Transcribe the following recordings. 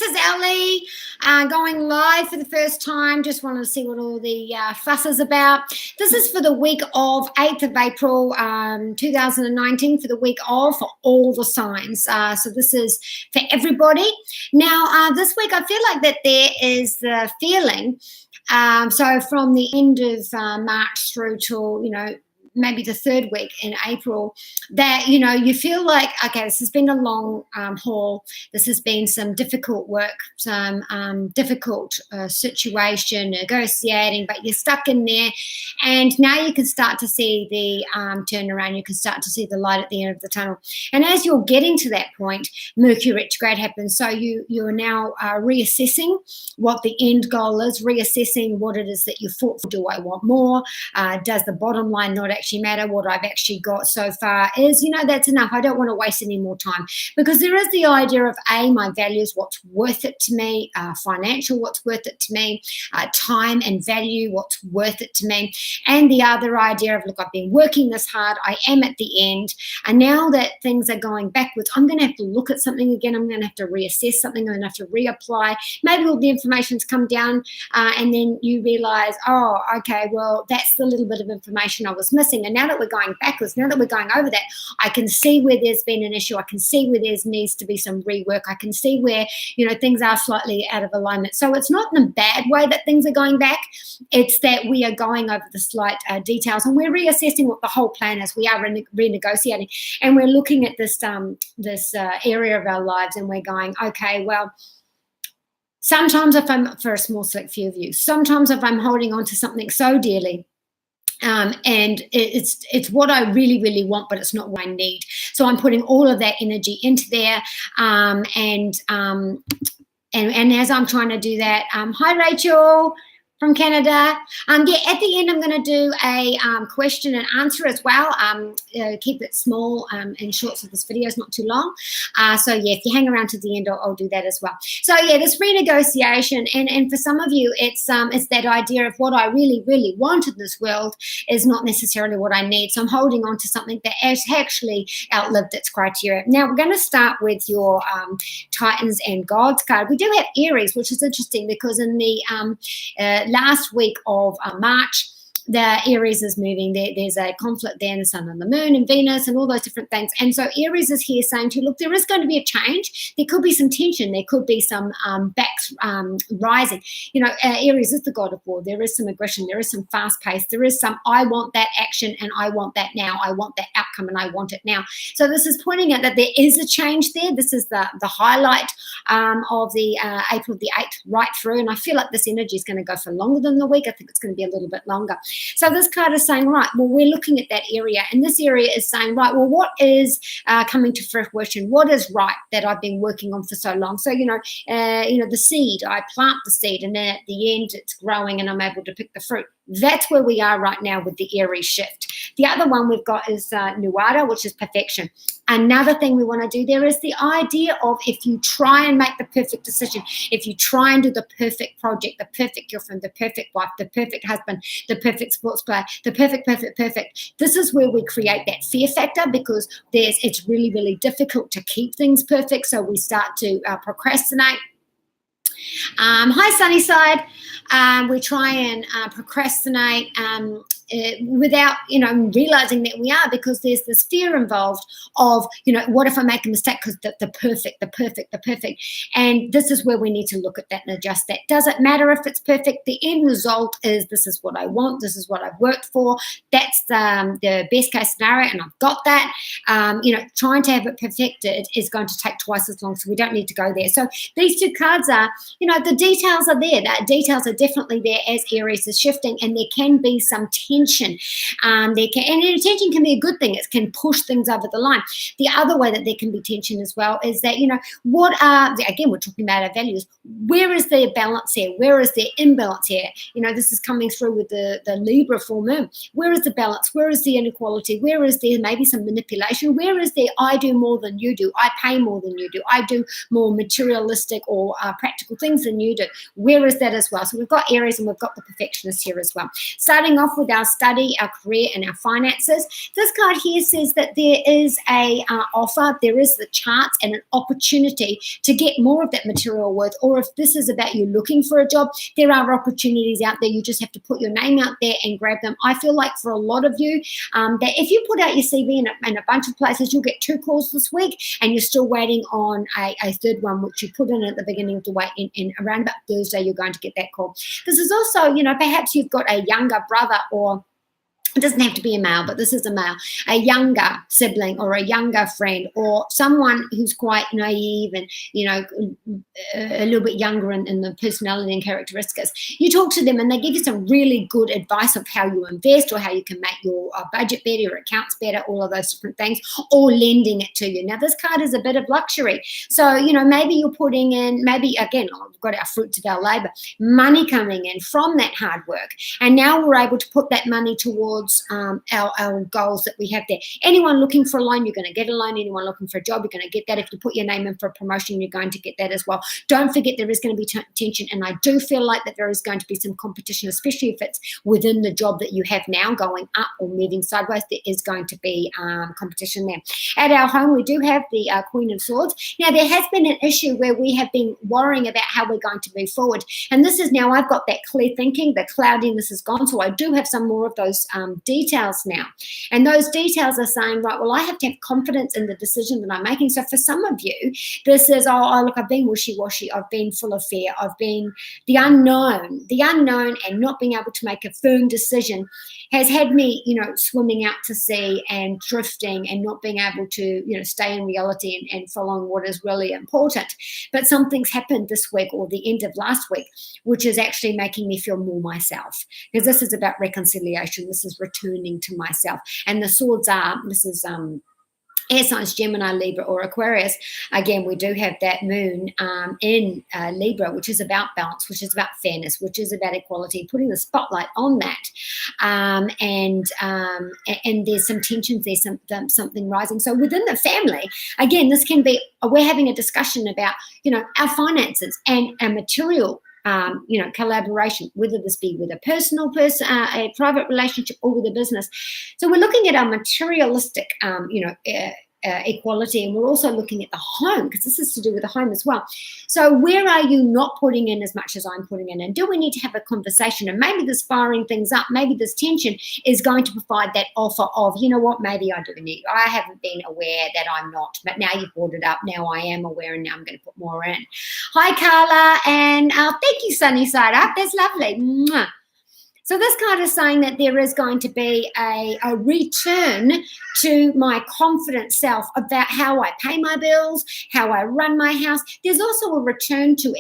is Ellie, going live for the first time. Just wanted to see what all the fuss is about. This is for the week of 8th of April 2019, for the week of for all the signs. So this is for everybody. Now, this week I feel like that there is the feeling, so from the end of March through till, maybe the third week in April, that, you feel like, okay, this has been a long haul. This has been some difficult work, some difficult situation, negotiating, but you're stuck in there. And now you can start to see the turnaround. You can start to see the light at the end of the tunnel. And as you're getting to that point, Mercury retrograde happens. So you're now reassessing what the end goal is, reassessing what it is that you fought for. Do I want more? Does the bottom line not actually matter? What I've actually got so far is, that's enough. I don't want to waste any more time, because there is the idea of my values, what's worth it to me, financial, what's worth it to me, time and value, what's worth it to me, and the other idea of, look, I've been working this hard, I am at the end, and now that things are going backwards, I'm going to have to look at something again. I'm going to have to reassess something. I'm going to have to reapply. Maybe all the information's come down, and then you realize, oh, okay, well, that's the little bit of information I was missing. And now that we're going backwards, now that we're going over that, I can see where there's been an issue. I can see where there needs to be some rework. I can see where, things are slightly out of alignment. So it's not in a bad way that things are going back. It's that we are going over the slight details, and we're reassessing what the whole plan is. We are renegotiating, and we're looking at this area of our lives, and we're going, okay, well, sometimes if I'm, for a small select few of you, sometimes if I'm holding on to something so dearly, and it's what I really, really want, but it's not what I need. So I'm putting all of that energy into there, and as I'm trying to do that, hi Rachel from Canada. At the end, I'm going to do a question and answer as well. Keep it small and short, so this video is not too long. If you hang around to the end, I'll do that as well. So this renegotiation, and for some of you, it's that idea of what I really, really want in this world is not necessarily what I need. So I'm holding on to something that has actually outlived its criteria. Now we're going to start with your Titans and Gods card. We do have Aries, which is interesting because in the last week of March, the Aries is moving. There's a conflict there in the Sun and the Moon and Venus and all those different things. And so Aries is here saying to you, look, there is going to be a change. There could be some tension. There could be some backs rising. Aries is the god of war. There is some aggression. There is some fast pace. There is some, I want that action and I want that now. I want that outcome and I want it now. So this is pointing out that there is a change there. This is the highlight of the April the 8th right through. And I feel like this energy is going to go for longer than the week. I think it's going to be a little bit longer. So this card is saying, right, well, we're looking at that area, and this area is saying, right, well, what is coming to fruition? What is right that I've been working on for so long? So, the seed, I plant the seed, and then at the end it's growing and I'm able to pick the fruit. That's where we are right now with the Aries shift. The other one we've got is Nuada, which is perfection. Another thing we want to do there is the idea of, if you try and make the perfect decision, if you try and do the perfect project, the perfect girlfriend, the perfect wife, the perfect husband, the perfect sports player, the perfect, this is where we create that fear factor, because it's really, really difficult to keep things perfect. So we start to procrastinate. Hi, Sunnyside. We try and procrastinate without, realizing that we are, because there's this fear involved of, what if I make a mistake, because the perfect. And this is where we need to look at that and adjust that. Doesn't matter if it's perfect. The end result is, this is what I want. This is what I've worked for. That's the best case scenario, and I've got that. Trying to have it perfected is going to take twice as long, so we don't need to go there. So these two cards are, the details are there. The details are definitely there as Aries is shifting, and there can be some tension. And tension can be a good thing. It can push things over the line. The other way that there can be tension as well is that, again, we're talking about our values. Where is the balance here? Where is the imbalance here? This is coming through with the Libra full moon. Where is the balance? Where is the inequality? Where is there maybe some manipulation? Where is there, I do more than you do. I pay more than you do. I do more materialistic or practical things than you do. Where is that as well? So we've got Aries and we've got the perfectionist here as well. Starting off with our study, our career, and our finances. This card here says that there is a offer, there is the chance and an opportunity to get more of that material worth, or if this is about you looking for a job, there are opportunities out there. You just have to put your name out there and grab them. I feel like for a lot of you, that if you put out your CV in a bunch of places, you'll get 2 calls this week, and you're still waiting on a third one, which you put in at the beginning of the week. In around about Thursday, you're going to get that call. This is also, perhaps you've got a younger brother, or it doesn't have to be a male, but this is a male, a younger sibling or a younger friend, or someone who's quite naive and, a little bit younger in the personality and characteristics. You talk to them and they give you some really good advice of how you invest, or how you can make your budget better, your accounts better, all of those different things, or lending it to you. Now, this card is a bit of luxury. So, maybe you're putting in, again, we've got our fruits of our labor, money coming in from that hard work. And now we're able to put that money towards our goals that we have there. Anyone looking for a loan, you're going to get a loan. Anyone looking for a job, you're going to get that. If you put your name in for a promotion, you're going to get that as well. Don't forget, there is going to be tension, and I do feel like that there is going to be some competition, especially if it's within the job that you have now, going up or moving sideways. There is going to be competition there. At our home, we do have the Queen of Swords. Now, there has been an issue where we have been worrying about how we're going to move forward, and this is now, I've got that clear thinking, the cloudiness is gone, so I do have some more of those details now. And those details are saying, right, well, I have to have confidence in the decision that I'm making. So for some of you, this is, look, I've been wishy-washy, I've been full of fear, I've been the unknown, and not being able to make a firm decision has had me, swimming out to sea and drifting and not being able to, stay in reality and following what is really important. But something's happened this week, or the end of last week, which is actually making me feel more myself, because this is about reconciliation. This is returning to myself. And the swords this is air signs, Gemini, Libra, or Aquarius. Again, we do have that moon in Libra, which is about balance, which is about fairness, which is about equality, putting the spotlight on that. And there's some tensions, there's something rising. So within the family, again, this can be, we're having a discussion about, our finances and our material collaboration, whether this be with a personal person, a private relationship, or with a business. So we're looking at our materialistic, equality, and we're also looking at the home, because this is to do with the home as well. So where are you not putting in as much as I'm putting in? And do we need to have a conversation? And maybe this firing things up, maybe this tension is going to provide that offer of, maybe I do need, I haven't been aware that I'm not, but now you've brought it up, now I am aware, and now I'm going to put more in. Hi, Carla, and thank you, Sunny Side Up. That's lovely. Mwah. So this card is saying that there is going to be a return to my confident self about how I pay my bills, how I run my house. There's also a return to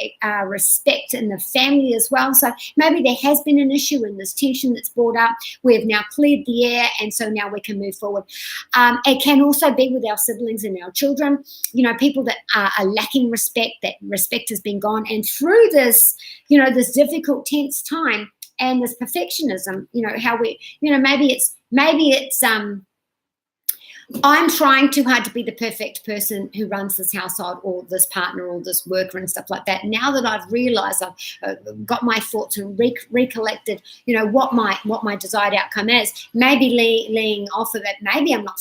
respect in the family as well. So maybe there has been an issue in this tension that's brought up. We've now cleared the air, and so now we can move forward. It can also be with our siblings and our children, people that are lacking respect, that respect has been gone. And through this, this difficult, tense time, and this perfectionism, how we, maybe it's I'm trying too hard to be the perfect person who runs this household, or this partner, or this worker, and stuff like that. Now that I've realised, I've got my thoughts and recollected, what my desired outcome is. Maybe laying off of it. Maybe I'm not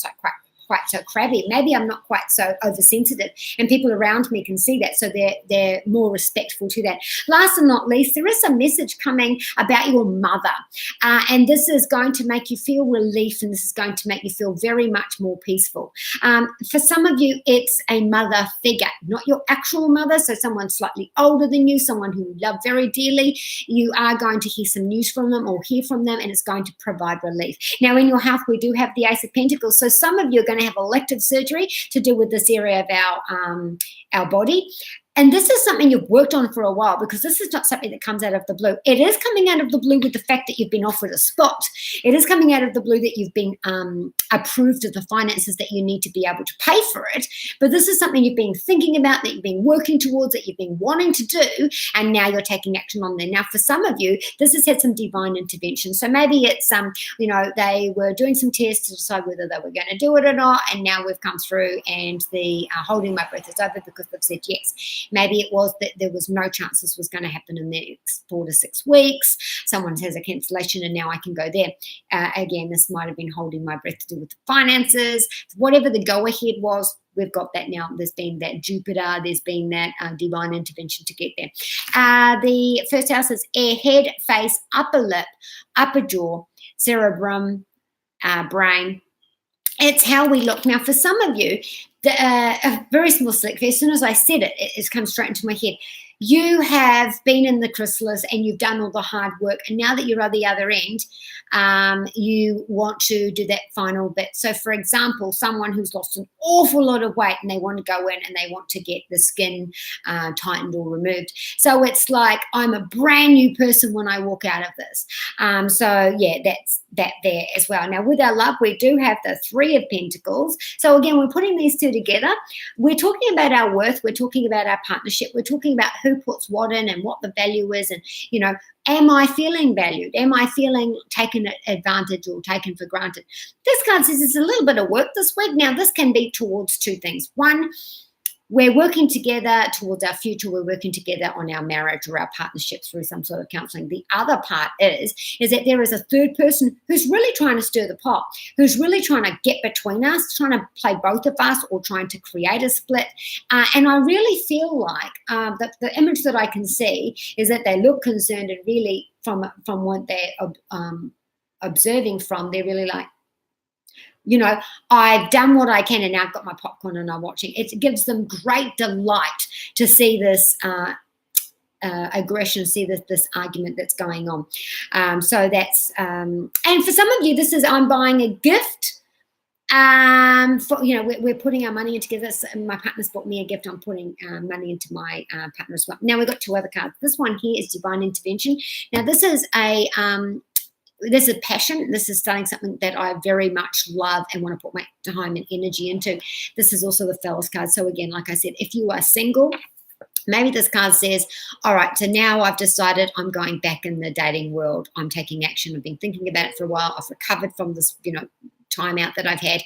quite so crabby. Maybe I'm not quite so oversensitive, and people around me can see that, so they're more respectful to that. Last and not least, there is a message coming about your mother, and this is going to make you feel relief, and this is going to make you feel very much more peaceful. For some of you, it's a mother figure, not your actual mother, so someone slightly older than you, someone who you love very dearly. You are going to hear some news from them or hear from them, and it's going to provide relief. Now, in your house, we do have the Ace of Pentacles, so some of you are going to have elective surgery to do with this area of our body. And this is something you've worked on for a while, because this is not something that comes out of the blue. It is coming out of the blue with the fact that you've been offered a spot. It is coming out of the blue that you've been approved of the finances that you need to be able to pay for it. But this is something you've been thinking about, that you've been working towards, that you've been wanting to do, and now you're taking action on there. Now, for some of you, this has had some divine intervention. So maybe it's, they were doing some tests to decide whether they were going to do it or not, and now we've come through, and the holding my breath is over because they've said yes. Maybe it was that there was no chance this was going to happen in the next 4 to 6 weeks. Someone has a cancellation and now I can go there. Again, this might have been holding my breath to do with the finances. Whatever the go-ahead was, we've got that now. There's been that Jupiter. There's been that divine intervention to get there. The first house is air, head, face, upper lip, upper jaw, cerebrum, brain. It's how we look. Now, for some of you, a very small select, as soon as I said it, it's come straight into my head. You have been in the chrysalis and you've done all the hard work, and now that you're at the other end, you want to do that final bit. So, for example, someone who's lost an awful lot of weight and they want to go in and they want to get the skin tightened or removed. So it's like I'm a brand new person when I walk out of this. So, yeah, that's that there as well. Now, with our love, we do have the Three of Pentacles. So, again, we're putting these two together. We're talking about our worth. We're talking about our partnership. We're talking about who puts what in and what the value is. And, you know, am I feeling valued? Am I feeling taken advantage or taken for granted? This card says it's a little bit of work this week. Now, this can be towards two things. One, we're working together towards our future. We're working together on our marriage or our partnership through some sort of counseling. The other part is that there is a third person who's really trying to stir the pot, who's really trying to get between us, trying to play both of us or trying to create a split. And I really feel like the image that I can see is that they look concerned and really from what they're observing from, they're really like, you know, I've done what I can and now I've got my popcorn and I'm watching. It gives them great delight to see this aggression, see this argument that's going on. So that's, and for some of you, this is I'm buying a gift. For, you know, we're putting our money in together. So my partner's bought me a gift. I'm putting money into my partner as well. Now we've got two other cards. This one here is divine intervention. Now this is a this is passion. This is starting something that I very much love and want to put my time and energy into. This is also the Fellas card. So again, like I said, if you are single, maybe this card says, all right, so now I've decided I'm going back in the dating world. I'm taking action. I've been thinking about it for a while. I've recovered from this, you know, time out that I've had.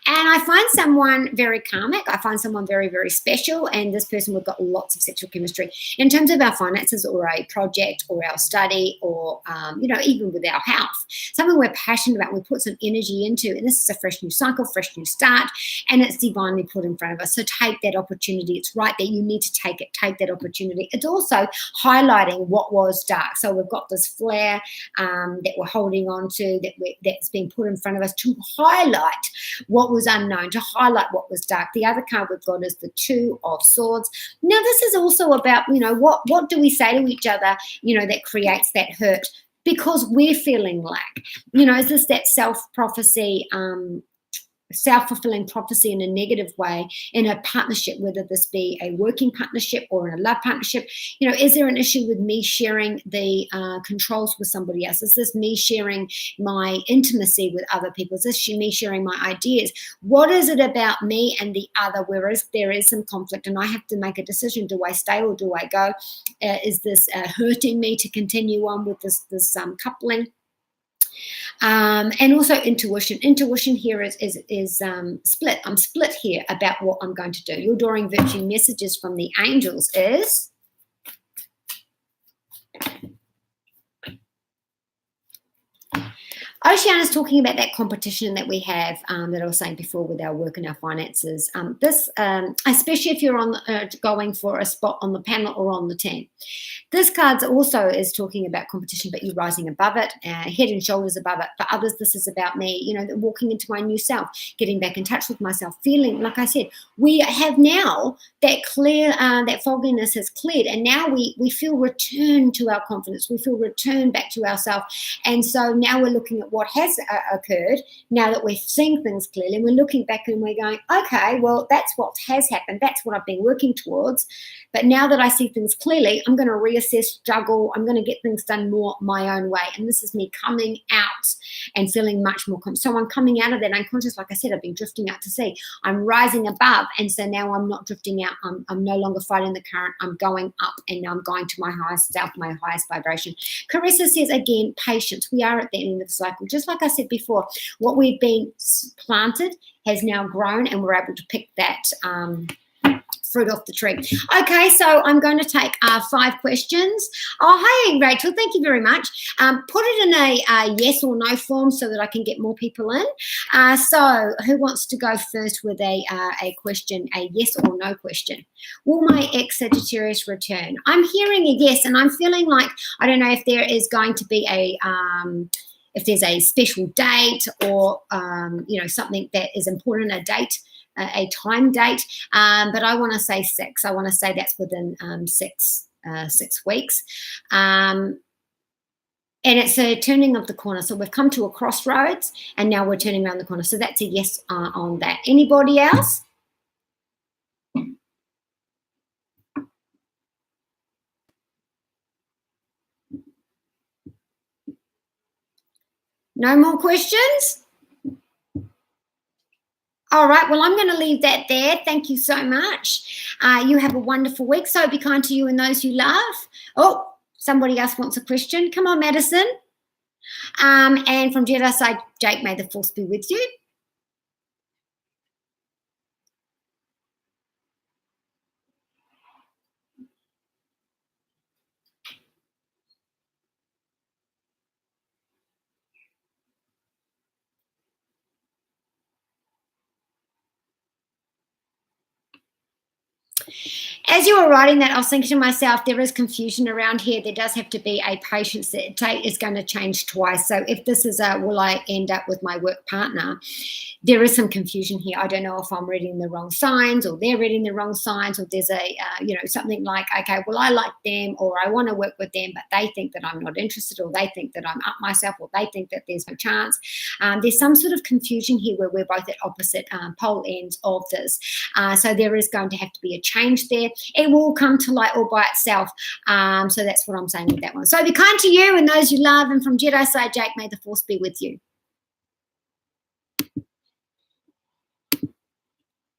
And I find someone very karmic. I find someone very, very special. And this person, we've got lots of sexual chemistry. In terms of our finances or a project or our study or, you know, even with our house, something we're passionate about, we put some energy into. And this is a fresh new cycle, fresh new start. And it's divinely put in front of us. So take that opportunity. It's right there. You need to take it. Take that opportunity. It's also highlighting what was dark. So we've got this flare that we're holding on to, that's been put in front of us to highlight what was unknown, to highlight what was dark. The other card we've got is the Two of Swords. Now, this is also about, you know, what do we say to each other, you know, that creates that hurt because we're feeling lack. You know, is this that self-prophecy, self-fulfilling prophecy in a negative way in a partnership, whether this be a working partnership or in a love partnership? You know, is there an issue with me sharing the controls with somebody else? Is this me sharing my intimacy with other people? Is this me sharing my ideas? What is it about me and the other, whereas there is some conflict and I have to make a decision, do I stay or do I go? Is this hurting me to continue on with this coupling? And also intuition. Intuition here is split. I'm split here about what I'm going to do. Your Adoring Virtue messages from the angels is Oceana's talking about that competition that we have that I was saying before with our work and our finances. This, especially if you're on going for a spot on the panel or on the team. This card also is talking about competition, but you're rising above it, head and shoulders above it. For others, this is about me, you know, walking into my new self, getting back in touch with myself, feeling, like I said, we have now that clear, that fogginess has cleared, and now we feel returned to our confidence. We feel returned back to ourselves. And so now we're looking at what has occurred, now that we've seen things clearly, and we're looking back and we're going, okay, well, that's what has happened. That's what I've been working towards. But now that I see things clearly, I'm going to reassess, juggle. I'm going to get things done more my own way. And this is me coming out and feeling much more confident. So I'm coming out of that unconscious. Like I said, I've been drifting out to sea. I'm rising above. And so now I'm not drifting out. I'm no longer fighting the current. I'm going up and now I'm going to my highest self, my highest vibration. Carissa says, again, patience. We are at the end of the cycle. Just like I said before, what we've been planted has now grown and we're able to pick that fruit off the tree. Okay, so I'm going to take 5 questions. Oh, hey, Rachel, thank you very much. Put it in a yes or no form so that I can get more people in. So who wants to go first with a question, a yes or no question? Will my ex-Sagittarius return? I'm hearing a yes, and I'm feeling like, I don't know if there is going to be if there's a special date or, something that is important, a date, a time date, but I want to say 6. I want to say that's within 6 weeks. And it's a turning of the corner. So we've come to a crossroads and now we're turning around the corner. So that's a yes on that. Anybody else? No more questions? All right, well, I'm going to leave that there. Thank you so much. You have a wonderful week. So be kind to you and those you love. Oh, somebody else wants a question. Come on, Madison. And from Jedi side, Jake, may the force be with you. As you were writing that, I was thinking to myself, there is confusion around here. There does have to be a patience that is going to change twice. So if this is will I end up with my work partner, there is some confusion here. I don't know if I'm reading the wrong signs or they're reading the wrong signs, or there's a, something like, okay, well, I like them or I want to work with them, but they think that I'm not interested, or they think that I'm up myself, or they think that there's no chance. There's some sort of confusion here where we're both at opposite pole ends of this. So there is going to have to be a change there. It will come to light all by itself. So that's what I'm saying with that one. So be kind to you and those you love. And from Jedi side, Jake, may the force be with you.